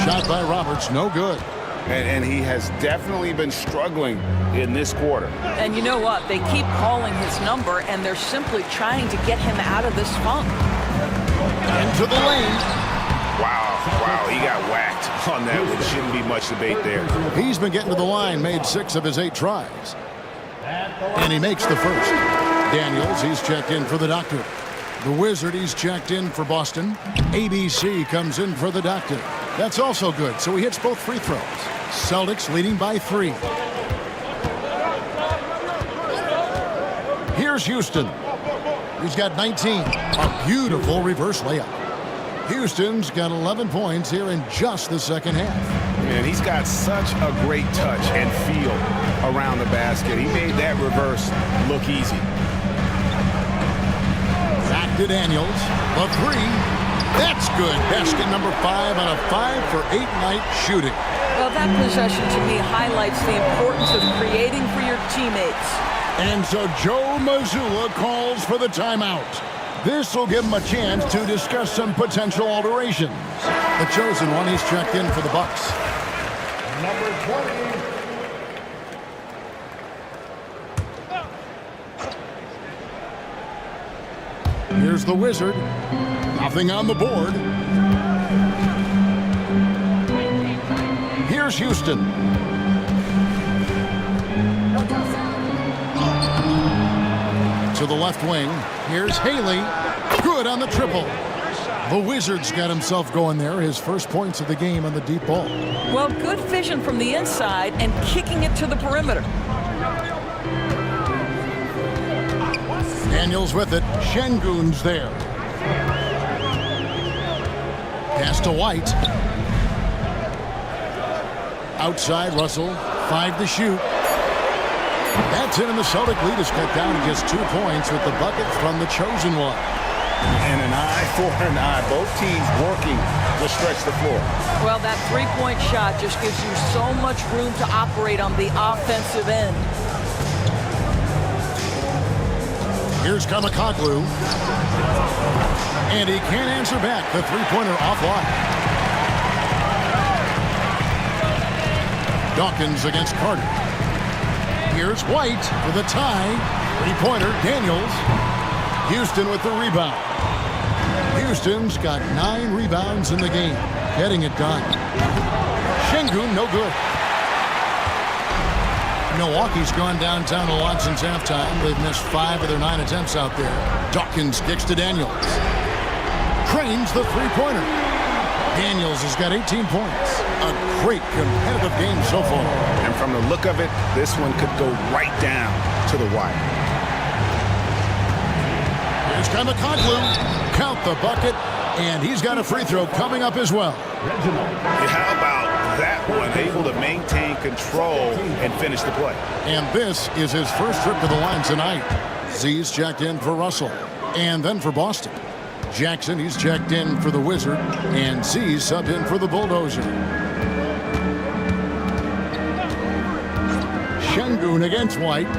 Shot by Roberts, no good. And he has definitely been struggling in this quarter. And you know what? They keep calling his number, and they're simply trying to get him out of this funk. Into the lane. Wow, he got whacked. on that one. Shouldn't be much debate there. He's been getting to the line, made 6 of his 8 tries. And he makes the first. Daniels, he's checked in for the doctor. The Wizard, he's checked in for Boston. ABC comes in for the doctor. That's also good, so he hits both free throws. Celtics leading by 3. Here's Houston. He's got 19. A beautiful reverse layup. Houston's got 11 points here in just the second half. And he's got such a great touch and feel around the basket. He made that reverse look easy. Back to Daniels. A 3. That's good. Basket number 5 on a 5-for-8 night shooting. Well, that possession to me highlights the importance of creating for your teammates. And so Joe Mazzulla calls for the timeout. This will give him a chance to discuss some potential alterations. The chosen one, he's checked in for the Bucks. Number 20. Here's the Wizard. Nothing on the board. Here's Houston. To the left wing. Here's Haley. Good on the triple. The Wizard's got himself going there. His first points of the game on the deep ball. Well, good vision from the inside and kicking it to the perimeter. Daniels with it. Şengün's there. Pass to White. Outside, Russell. 5 to shoot. That's it, and the Celtic lead is cut down to just 2 points with the bucket from the chosen one. And an eye for an eye. Both teams working to stretch the floor. Well, that three-point shot just gives you so much room to operate on the offensive end. Here's Kamakoglu. And he can't answer back. The three-pointer offline. Dawkins against Carter. Here's White for the tie. Three-pointer, Daniels. Houston with the rebound. Houston's got 9 rebounds in the game. Getting it done. Şengün, no good. Milwaukee's gone downtown a lot since halftime. They've missed 5 of their 9 attempts out there. Dawkins kicks to Daniels. Cranes the three-pointer. Daniels has got 18 points. A great competitive game so far. And from the look of it, this one could go right down to the wire. Here's Kamakoglu. Count the bucket, and he's got a free throw coming up as well. How about that one? Able to maintain control and finish the play. And this is his first trip to the line tonight. Z's checked in for Russell, and then for Boston. Jackson, he's checked in for the Wizard, and Z's subbed in for the Bulldozer. Şengün against White.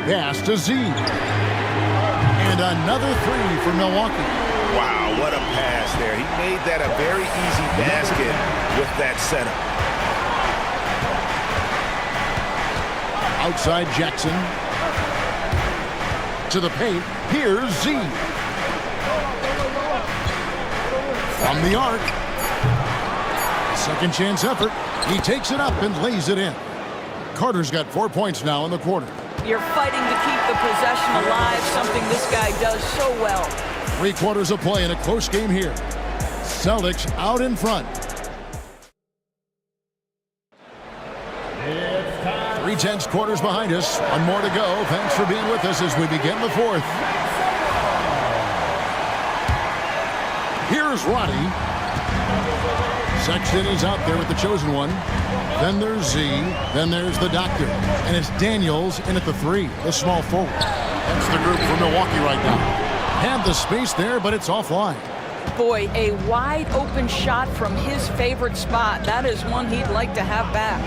Pass to Z. And another 3 for Milwaukee. Wow, what a pass there. He made that a very easy basket with that setup. Outside Jackson. To the paint. Here's Z. From the arc. Second chance effort. He takes it up and lays it in. Carter's got 4 points now in the quarter. You're fighting to keep the possession alive, something this guy does so well. 3 quarters of play in a close game here. Celtics out in front. 3/10 quarters behind us. One more to go. Thanks for being with us as we begin the fourth. Here's Roddy. Sexton is out there with the chosen one. Then there's Z. Then there's the doctor. And it's Daniels in at the 3, the small forward. That's the group for Milwaukee right now. Had the space there, but it's offline. Boy, a wide open shot from his favorite spot. That is one he'd like to have back.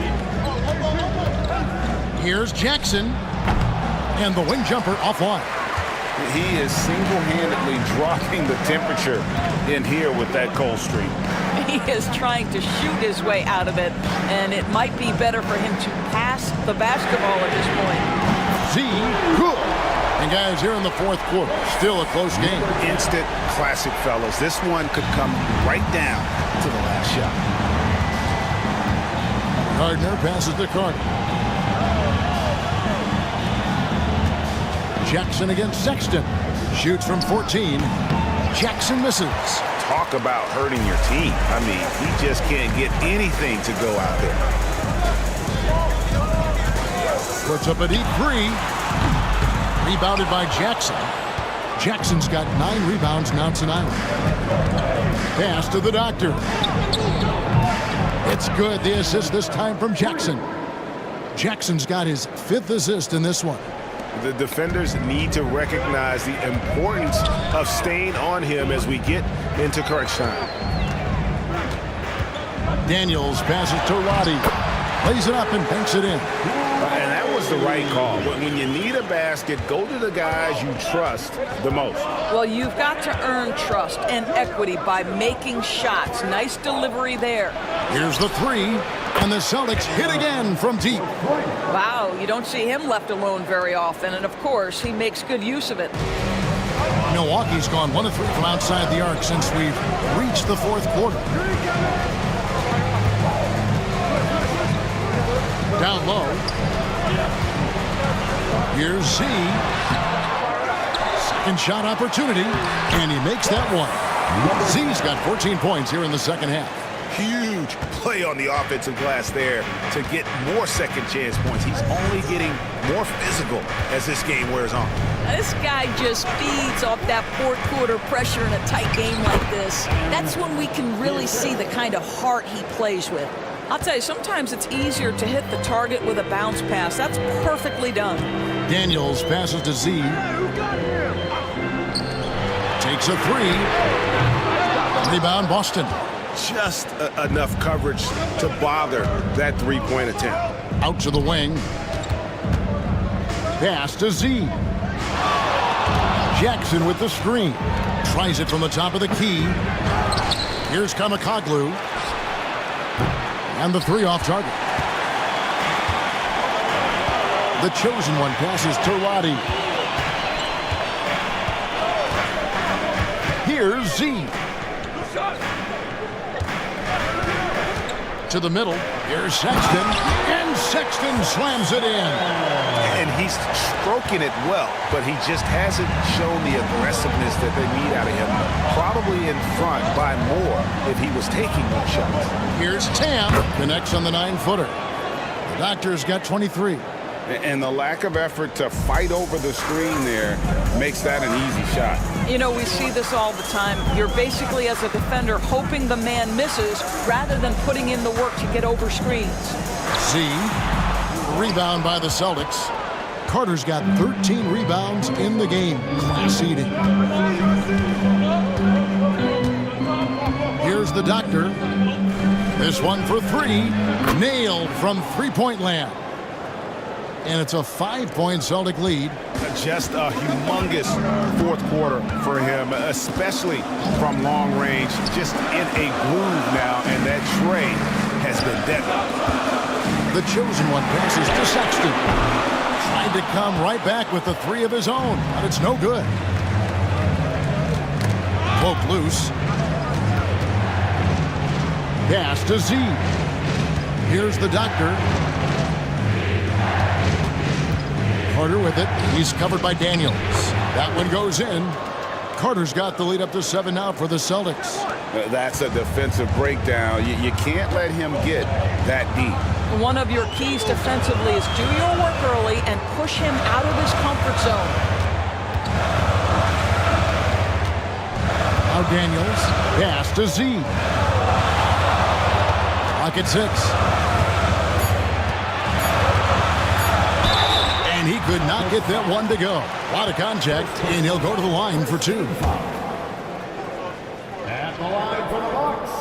Here's Jackson. And the wing jumper offline. He is single-handedly dropping the temperature in here with that cold streak. He is trying to shoot his way out of it, and it might be better for him to pass the basketball at this point. Z, good. And guys, here in the fourth quarter, still a close game. Instant classic, fellas. This one could come right down to the last shot. Gardner passes to Carter. Jackson against Sexton. Shoots from 14. Jackson misses. Talk about hurting your team. I mean, he just can't get anything to go out there. Puts up a deep three. Rebounded by Jackson. Jackson's got 9 rebounds now tonight. Pass to the Doctor. It's good. The assist this time from Jackson. Jackson's got his 5th assist in this one. The defenders need to recognize the importance of staying on him as we get into crunch time. Daniels passes to Roddy. Lays it up and banks it in. And that was the right call. When you need a basket, go to the guys you trust the most. Well, you've got to earn trust and equity by making shots. Nice delivery there. Here's the three, and the Celtics hit again from deep. Wow, you don't see him left alone very often, and of course, he makes good use of it. Milwaukee's gone 1 of 3 from outside the arc since we've reached the fourth quarter. Down low. Here's Z. Second shot opportunity, and he makes that one. Z's got 14 points here in the second half. Huge play on the offensive glass there to get more second chance points. He's only getting more physical as this game wears on. This guy just feeds off that fourth quarter pressure in a tight game like this. That's when we can really see the kind of heart he plays with. I'll tell you, sometimes it's easier to hit the target with a bounce pass. That's perfectly done. Daniels passes to Z. Takes a three. Rebound, Boston. Just enough coverage to bother that three-point attempt. Out to the wing. Pass to Z. Jackson with the screen. Tries it from the top of the key. Here's Kamakoglu. And the three off target. The chosen one passes to Roddy. Here's Z. To the middle. Here's Sexton. And Sexton slams it in. And he's stroking it well, but he just hasn't shown the aggressiveness that they need out of him. Probably in front by more if he was taking more shots. Here's Tam. Connects on the 9-footer. The Doctor's got 23. And the lack of effort to fight over the screen there makes that an easy shot. You know, we see this all the time. You're basically, as a defender, hoping the man misses rather than putting in the work to get over screens. Z. Rebound by the Celtics. Carter's got 13 rebounds in the game. Class eating. Here's the Doctor. This one for three. Nailed from three-point land. And it's a 5-point Celtic lead. Just a humongous fourth quarter for him, especially from long range. Just in a groove now, and that trade has been deadly. The chosen one passes to Sexton. Tried to come right back with the three of his own, but it's no good. Poke loose. Pass to Z. Here's the Doctor. Carter with it. He's covered by Daniels. That one goes in. Carter's got the lead up to 7 now for the Celtics. That's a defensive breakdown. You can't let him get that deep. One of your keys defensively is do your work early and push him out of his comfort zone. Now Daniels. Pass to Z. Clock at 6. And he could not get that one to go. A lot of contact, and he'll go to the line for 2. At the line for the Bucks.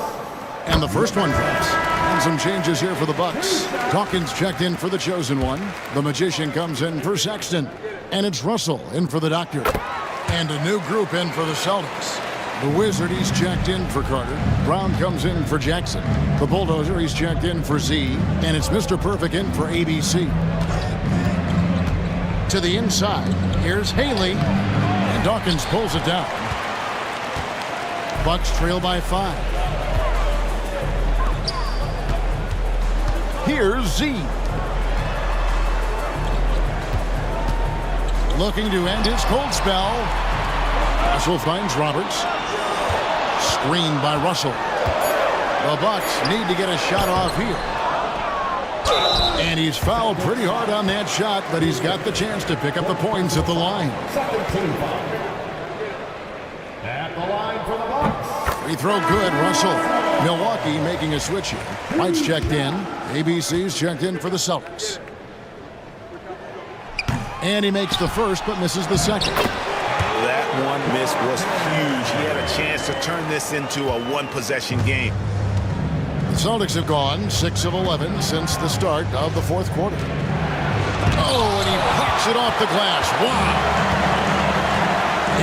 And the first one drops. And some changes here for the Bucks. Dawkins checked in for the chosen one. The Magician comes in for Sexton. And it's Russell in for the Doctor. And a new group in for the Celtics. The Wizard, he's checked in for Carter. Brown comes in for Jackson. The Bulldozer, he's checked in for Z. And it's Mr. Perfect in for ABC. To the inside. Here's Haley. And Dawkins pulls it down. Bucks trail by 5. Here's Z. Looking to end his cold spell. Russell finds Roberts. Screened by Russell. The Bucks need to get a shot off here. And he's fouled pretty hard on that shot, but he's got the chance to pick up the points at the line. 17 foul. At the line for the Bucks. Free throw good, Russell. Milwaukee making a switch here. White's checked in. ABC's checked in for the Celtics. And he makes the first, but misses the second. That one miss was huge. He had a chance to turn this into a one-possession game. The Celtics have gone 6 of 11 since the start of the fourth quarter. Oh, and he knocks it off the glass. Wow.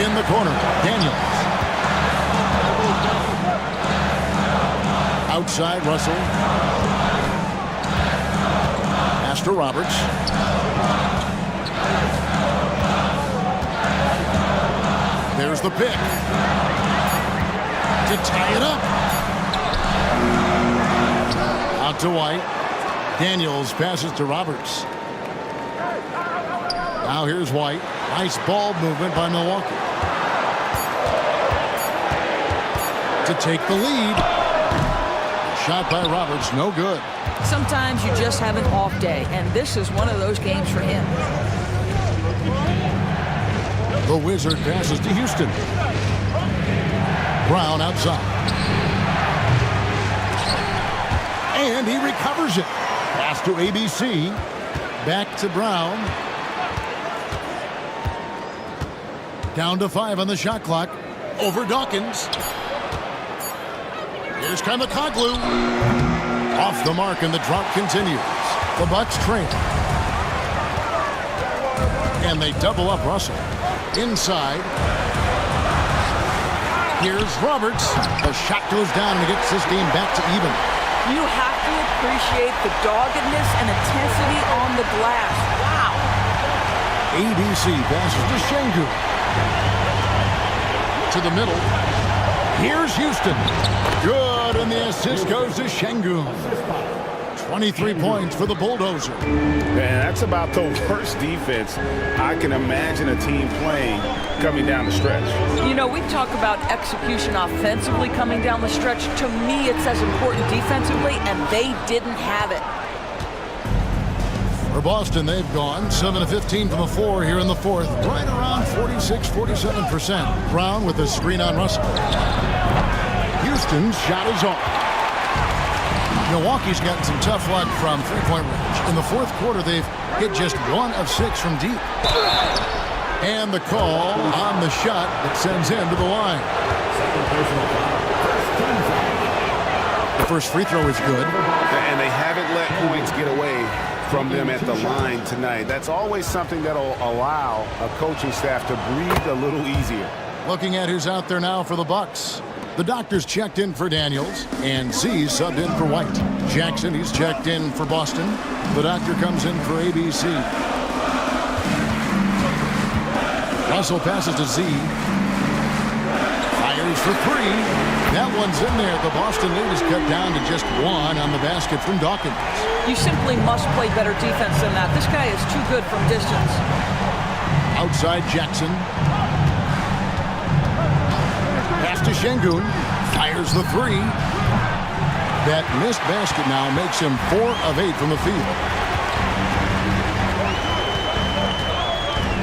In the corner, Daniels. Outside, Russell. Pass to Roberts. There's the pick. To tie it up. Out to White. Daniels passes to Roberts. Now here's White. Nice ball movement by Milwaukee. To take the lead. Shot by Roberts, no good. Sometimes you just have an off day, and this is one of those games for him. The Wizard passes to Houston. Brown outside. And he recovers it. Pass to ABC. Back to Brown. Down to 5 on the shot clock. Over Dawkins. Here's Kamakoglu. Off the mark, and the drought continues. The Bucks trail. And they double up Russell. Inside. Here's Roberts. The shot goes down and gets this game back to even. You have to appreciate the doggedness and intensity on the glass. Wow. ABC passes to Şengün. To the middle. Here's Houston. Good, and the assist goes to Şengün. 23 points for the Bulldozer. Man, that's about the worst defense I can imagine a team playing coming down the stretch. You know, we talk about execution offensively coming down the stretch. To me, it's as important defensively, and they didn't have it. For Boston, they've gone 7 of 15 from the floor here in the fourth. Right around 46-47%. Brown with a screen on Russell. Houston's shot is off. Milwaukee's gotten some tough luck from three-point range. In the fourth quarter, they've hit just 1 of 6 from deep. And the call on the shot that sends him to the line. The first free throw is good. And they haven't let points get away from them at the line tonight. That's always something that'll allow a coaching staff to breathe a little easier. Looking at who's out there now for the Bucks. The doctor's checked in for Daniels, and Z's subbed in for White. Jackson, he's checked in for Boston. The doctor comes in for ABC. Russell passes to Z. Fires for 3. That one's in there. The Boston lead is cut down to just 1 on the basket from Dawkins. You simply must play better defense than that. This guy is too good from distance. Outside Jackson. Pass to Şengün. Fires the 3. That missed basket now makes him 4 of 8 from the field.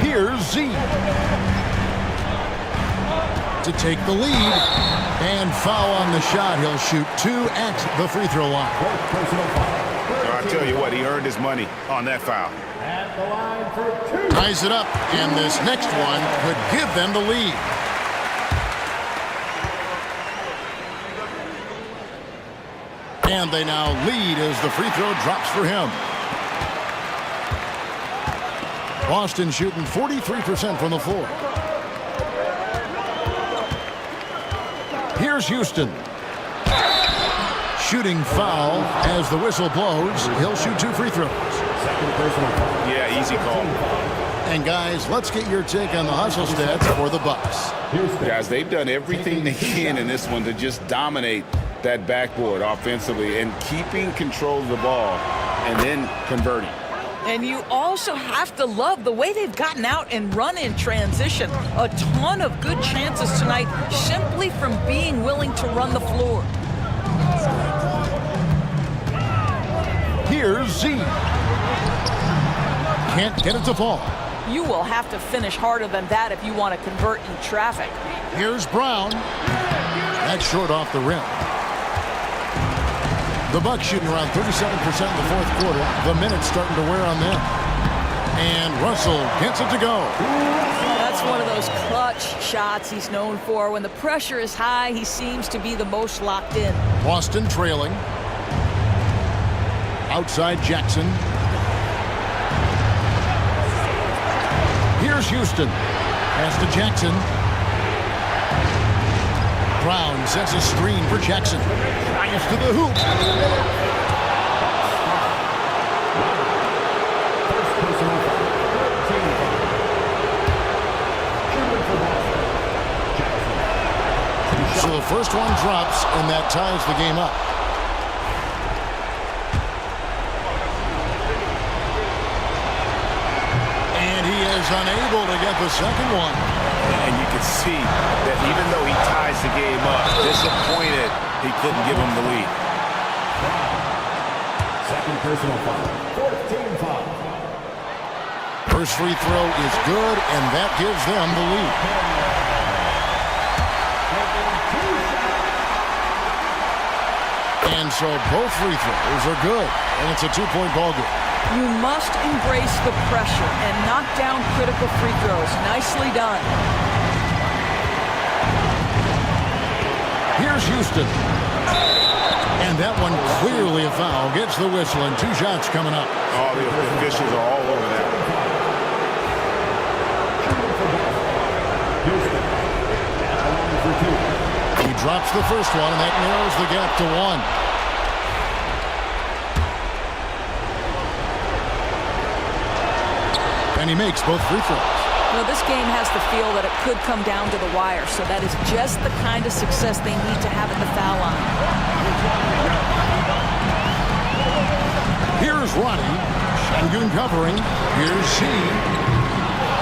Here's Z. To take the lead. And foul on the shot. He'll shoot 2 at the free throw line. I tell you what, he earned his money on that foul. At the line for 2. Ties it up, and this next one could give them the lead. And they now lead as the free throw drops for him. Boston shooting 43% from the floor. Here's Houston. Shooting foul as the whistle blows. He'll shoot 2 free throws. Yeah, easy call. And guys, let's get your take on the hustle stats for the Bucks. Guys, they've done everything they can in this one to just dominate that backboard offensively and keeping control of the ball and then converting. And you also have to love the way they've gotten out and run in transition. A ton of good chances tonight simply from being willing to run the floor. Here's Z. Can't get it to fall. You will have to finish harder than that if you want to convert in traffic. Here's Brown. That's short off the rim. The Bucks shooting around 37% in the fourth quarter. The minutes starting to wear on them. And Russell gets it to go. That's one of those clutch shots he's known for. When the pressure is high, he seems to be the most locked in. Boston trailing. Outside Jackson. Here's Houston. Pass to Jackson. Brown sets a screen for Jackson. Drives to the hoop. So the first one drops, and that ties the game up. And he is unable to get the second one. And you can see that even though he ties the game up, disappointed he couldn't give him the lead. Second personal foul. 14 foul. First free throw is good, and that gives them the lead. And so both free throws are good, and it's a two-point ball game. You must embrace the pressure and knock down critical free throws. Nicely done. Here's Houston. And that one clearly a foul. Gets the whistle, and two shots coming up. Oh, the officials are all over that. He drops the first one, and that narrows the gap to one. And he makes both free throws. Well, this game has the feel that it could come down to the wire, so that is just the kind of success they need to have at the foul line. Here's Ronnie. Shangun covering. Here's Z.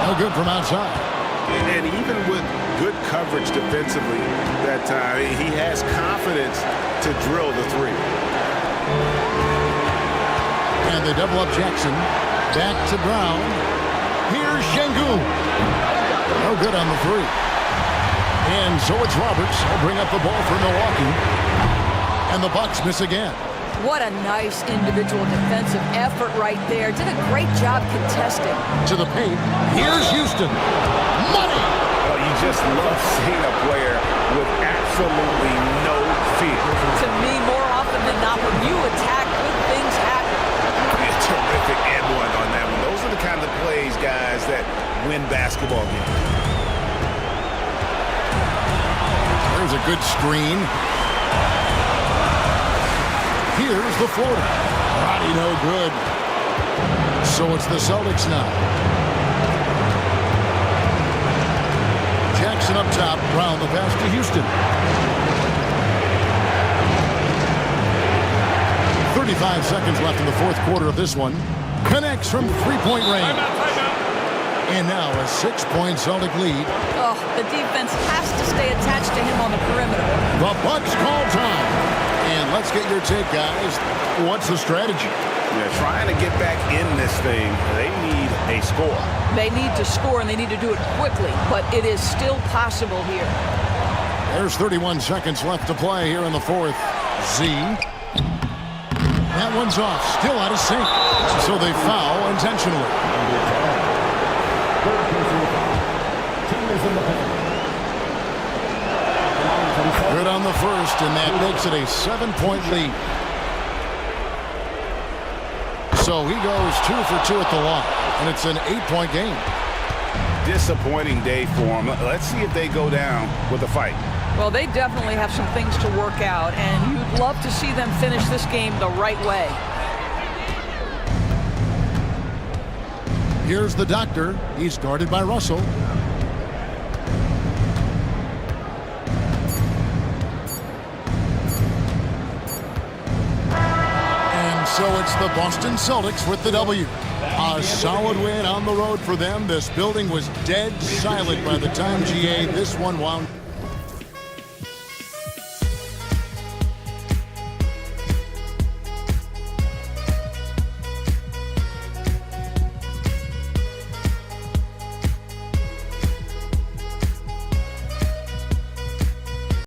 No good from outside. And even with good coverage defensively that time, he has confidence to drill the three. And they double up Jackson. Back to Brown. Here's Shangun. No good on the three. And so it's Roberts. He'll bring up the ball for Milwaukee. And the Bucks miss again. What a nice individual defensive effort right there. Did a great job contesting. To the paint. Here's Houston. Money. Well, you just love seeing a player with absolutely no fear. To me, more often than not, when you attack, good things happen. A terrific and one on that one. Those are the kind of plays, guys, that win basketball games. There's a good screen. Here's the floater. Roddy no good. So it's the Celtics now. Jackson up top. Brown the pass to Houston. 35 seconds left in the fourth quarter of this one. Connects from three-point range. And now a 6-point Celtic lead. Oh, the defense has to stay attached to him on the perimeter. The Bucks call time. And let's get your take, guys. What's the strategy? They're trying to get back in this thing. They need a score. They need to score, and they need to do it quickly, but it is still possible here. There's 31 seconds left to play here in the fourth. Z. That one's off. Still out of sync. So they foul intentionally. Good on the first, and that makes it a 7-point lead. So he goes 2 for 2 at the line, and it's an 8-point game. Disappointing day for them. Let's see if they go down with a fight. Well, they definitely have some things to work out, and you'd love to see them finish this game the right way. Here's the doctor. He's guarded by Russell. And so it's the Boston Celtics with the W. A solid win on the road for them. This building was dead silent by the time, GA, this one wound.